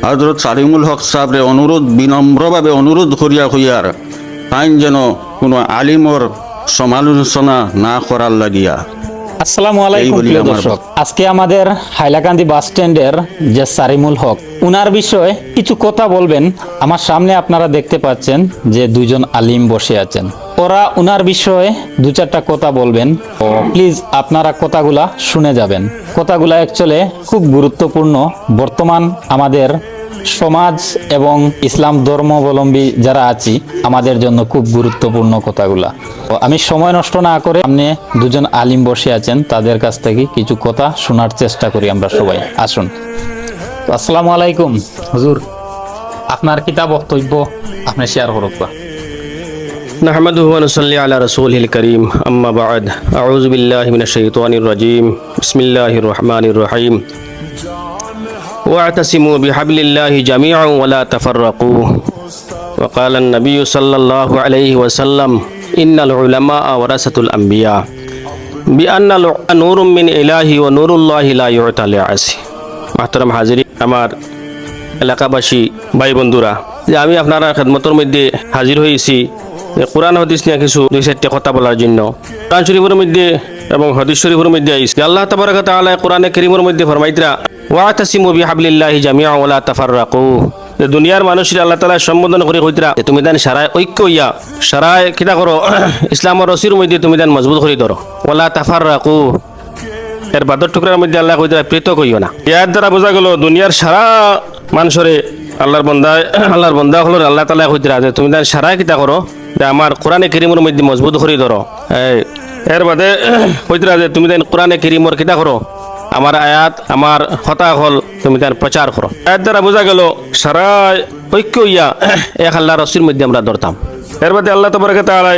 হজরত সালিমুল হক সাহেবরে অনুরোধ বিনম্রভাবে অনুরোধ করিয়া হইয়ার তাইন যেন কোনো আলিমর সমালোচনা না করার লাগিয়া। আসসালামু আলাইকুম বলি প্রিয় আমার দর্শক, আজকে আমাদের হাইলাকান্দি বাস স্ট্যান্ডের যে সারিমুল হক, উনার বিষয়ে কিছু কথা বলবেন। আমার সামনে আপনারা দেখতে পাচ্ছেন যে দুইজন আলিম বসে আছেন, ওরা উনার বিষয়ে দু চারটা কথা বলবেন। ও প্লিজ আপনারা কথাগুলা শুনে যাবেন। কথাগুলা অ্যাকচুয়ালি খুব গুরুত্বপূর্ণ। বর্তমান আমাদের সমাজ এবং ইসলাম ধর্মাবলম্বী যারা আছি আমাদের জন্য খুব গুরুত্বপূর্ণ কথাগুলা। তো আমি সময় নষ্ট না করে সামনে দুজন আলিম বসে আছেন, তাদের কাছ থেকে কিছু কথা শোনার চেষ্টা করি আমরা সবাই। আসুন। তো আসসালামু আলাইকুম হুজুর, আপনার কিতাব বক্তব্য আপনি শেয়ার করুক। نحمده ونصلي على رسوله الكريم أما بعد أعوذ بالله من الشيطان الرجيم بسم الله الرحمن الرحيم واعتصموا بحبل الله جميعا ولا تفرقوا وقال النبي صلى الله عليه وسلم إن العلماء ورثة الأنبياء بأن نور من إله ونور الله لا يعطى لعاصي। محترم حاضرين আমার এলাকাবাসী ভাই বন্ধুরা, যে আমি আপনারা খেদমতের মধ্যে হাজির হয়েছি কোরআন হাদিস নিয়ে কিছু দুই চারটে কথা বলার জন্য। কোরআন শরীফের মধ্যে এবং হাদিস শরীফের মধ্যে আইছে আল্লাহ তাবারাক ওয়া তাআলা কোরআনে কারীমের মধ্যে ফরমাইতরা ওয়াতাসিমু বিহাবলিল্লাহি জামিআ ওয়া লা তাফাররাকু। যে দুনিয়ার মানুষের আল্লাহ তাআলা সম্বোধন করে কইতরা তুমি দান সারায় ঐক্য হইয়া সারায় কিতা করো ইসলামের রসির মধ্যে তুমি দান মজবুত করে ধরো ওয়া লা তাফাররাকু। এর বাদর টুকরার মধ্যে আল্লাহ কইতরা পৃথক হইও না। এর দ্বারা বোঝা গেল দুনিয়ার সারা মানুষরে আল্লাহর বন্দা হলো আল্লাহ তাআলা কইতরা যে তুমি দান সারায় কিতা করো যে আমার কোরআনে কারীমের মধ্যে মজবুত করে ধরো। এর বাদে কইতরা যে তুমি দেন কোরআনে কারীমের কিতা করো আমার আয়াত আমার কথা হল তুমি তার প্রচার করো। এর দ্বারা বোঝা গেল সারা ঐক্য ইয়া এক আল্লাহর রসির মধ্যে আমরা ধরতাম। এর বাদে আল্লাহ তাবারাক ওয়া তাআলা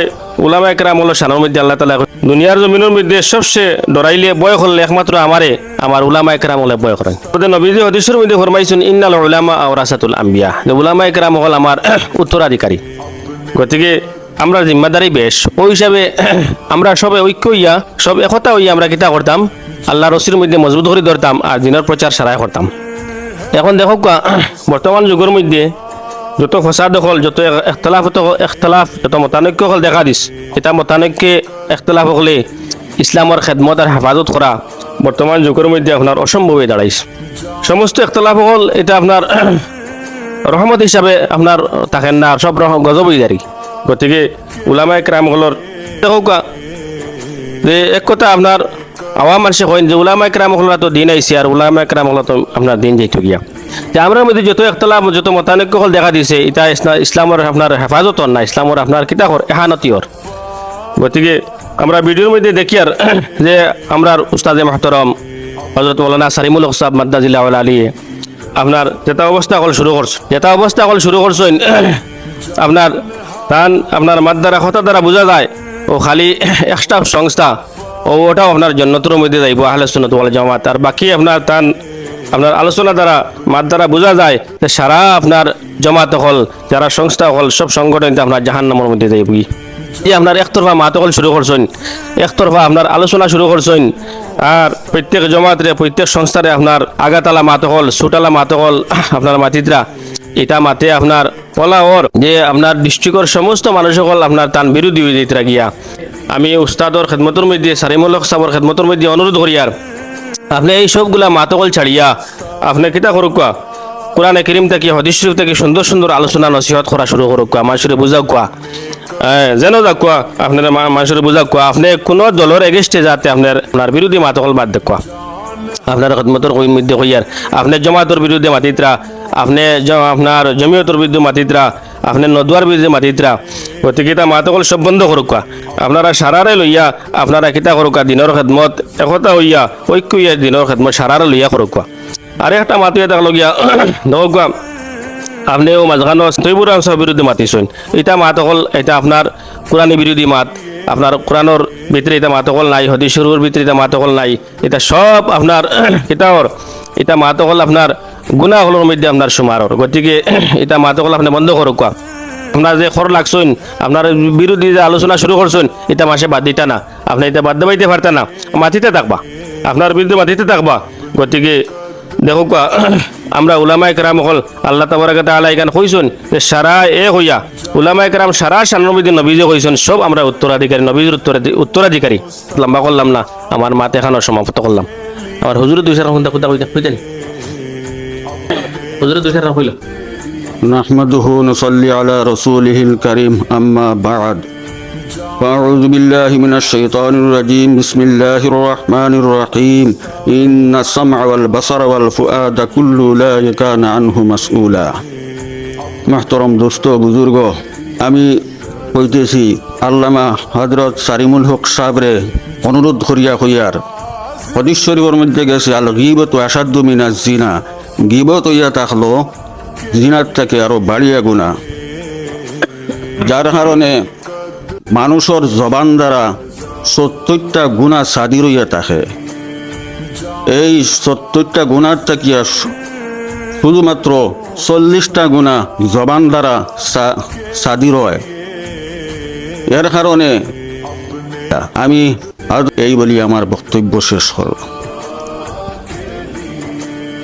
উলামায়ে কেরাম হলো শানের মধ্যে আল্লাহ তাআলা দুনিয়ার জমিনের মধ্যে সবচেয়ে ডরাইলে ভয় করলে একমাত্র আমার উলামায়ে কেরাম হলে ভয় করেন। নবীজি হাদিসের মধ্যে ফরমাইছেন ইন্নাল উলামা ওয়ারাসাতুল আম্বিয়া, যে উলামায়ে কেরাম হল আমার উত্তরাধিকারী। গতিকে আমরা জিম্মাদারি বেশ ওই হিসাবে আমরা সবে ঐক্য হইয়া সব একতা হইয়া আমরা কিতা করতাম আল্লাহ রসির মধ্যে মজবুত করে ধরতাম আর দিনের প্রচার সারাই করতাম। এখন দেখো বর্তমান যুগের মধ্যে যত ফসাদ হল যত এখতলাফ যত মতানৈক্য হল দেখা দিস, এটা মতানৈক্যে এখতলাফ হলে ইসলামের খেদমত আর হেফাজত করা বর্তমান যুগের মধ্যে আপনার অসম্ভব হয়ে দাঁড়াইছে। সমস্ত এখতলাফ হল এটা আপনার রহমত হিসাবে আপনার থাকেন না, সব গজব হয়ে দাঁড়ি। গতিকে উলামায়ে কেরাম হলর দেখো যে এক কথা আপনার আওয়াম মানুষে কইন যে উলামায়ে কেরাম হলরা তো দিন আইসি আর উলামায়ে কেরাম হল তো আপনার দিন যাইতো গিয়া। যে আমরা মধ্যে যত একতলাফ যত মতানৈক্য হল দেখা দিছে এটা ইসলামের আপনার হেফাজত না, ইসলামের আপনার কিতা কর এহানতির। গতিকে আমরা ভিডিওর মধ্যে দেখি আর যে আমরা উস্তাদে মাহতরম হযরত মাওলানা সারিমুল হক সাহেব মাদ্দাজিল্লাহ আলী আপনার যেটা অবস্থা হল শুরু করছেন আপনার তান আপনার মাদ দ্বারা কথা দ্বারা বোঝা যায় ও খালি এক্সট্রা সংস্থা ওটাও আপনার জন্নতের মধ্যে যাইব আহলে সুন্নাত ওয়াল জামাত। আর বাকি আপনার আপনার আলোচনা দ্বারা মাদ দ্বারা বোঝা যায় যে সারা আপনার জামাত হল যারা সংস্থা হল সব সংগঠন আপনার জাহান্নামের মধ্যে যাইব। এই আপনার একতরফা মাত হল শুরু করছেন, একতরফা আপনার আলোচনা শুরু করছেন। আর প্রত্যেক জমাতরে প্রত্যেক সংস্থারে আপনার আগাতালা মাত হল সুটালা মাত হল আপনার মাতিত্রা এটা মাতে আপনার বলা ওর যে আপনার ডিস্ট্রিক্টর সমস্ত মানুষ সকল আপনার তান বিরোধী হয়ে যেতে গিয়া। আমি উস্তাদর খেদমতের মধ্যে সারিমুল হক সাহেবের খেদমতের মধ্যে অনুরোধ করি আর আপনি এই সবগুলা মাতকল ছাড়িয়া আপনি কিতা করুক কোরআনে কারীম থেকে হাদিস শরীফ থেকে সুন্দর সুন্দর আলোচনা নসিহত করা শুরু করুক, মানুষের বুঝাক যেন যাক আপনার মানুষের বুঝাক আপনি কোনো দলের এগেস্টে যাতে আপনার বিরোধী মাতকল বাদ দেখুয়া আপনার খেদমতের মধ্যে কইয়ার আপনি জমাতর বিরুদ্ধে মাতিত্রা আপনি আপনার জমিয়তর বিরুদ্ধে মাতিত্রা আপনি নদুয়ার বিরুদ্ধে মাতিত্রা। গতিকে এটা মাতকল সব বন্ধ করুকা আপনারা সারারে লইয়া আপনারা কিতা করুকা দিনের খেদমত একতা হইয়া ঐক্য হইয়া দিনের খেদমত সারারে লইয়া করুকা। আর একটা মাতিয়ে থাকলো গিয়া নৌকা আপনি ও মাঝখানো তৈবুর আনসার বিরুদ্ধে মাতিছেন এটা মাতকল এটা আপনার কোরআনী বিরোধী মাত, আপনার কোরআনের ভিতরে এটা মাতকল নাই, হাদিস শরীফের ভিতরে এটা মাতকল নাই, এটা সব আপনার এটা মাতকল আপনার গুনাহ হলোর মধ্যে আপনার সুমারর। গতিকে এটা মাতকল আপনি বন্ধ করুক। আপনার যে খর লাগছেন আপনার বিরোধী যে আলোচনা শুরু করছেন এটা মাসে বাদ দিতা না, আপনি এটা বাদ দেবাইতে পারতেন না, মাটিতে থাকবা আপনার বিরুদ্ধে মাটিতে থাকবা। গতিকে দেখো আমরা উলামায়ে কেরাম হল আল্লাহ তাবারাক ওয়া তাআলা এখানে কইছেন যে সারা হইয়া উলামায়ে কেরাম সারা 96 নবী যে কইছেন সব আমরা উত্তরাধিকারী নবীর উত্তরাধিকারী লম্বা করলাম না আমার মাতে এখানে সমাপ্ত করলাম আমার হুজুর দুই সারা কথা কথা কইতানি হুজুর দুই সারা কইলো نحمده ونصلي على رسوله الكريم أما بعد فأعوذ بالله من الشيطان الرجيم بسم الله الرحمن الرحيم إن السمع والبصر والفؤاد كل أولئك كان عنه مسؤولا محترم دوستو বুজুর্গ আমি কইতেছি আল্লামা হযরত সারিমুল হক সাহেবরে অনুরোধ করিয়া কইয়ার হাদিস শরীফের মধ্যে গেছে আল গীবাতু আশাদ্দু মিনাজ জিনা গীবত হইয়া থাকলো জিনার থেকে আরো বাড়িয়া গুণা যার কারণে মানুষের জবান দ্বারা 70টা গুণা সাদি রইয়া থাকে এই 70টা গুণার থাকিয়া শুধুমাত্র 40টা গুণা জবান দ্বারা সাদি রয় এর কারণে আমি আজ এই বলি আমার বক্তব্য শেষ হল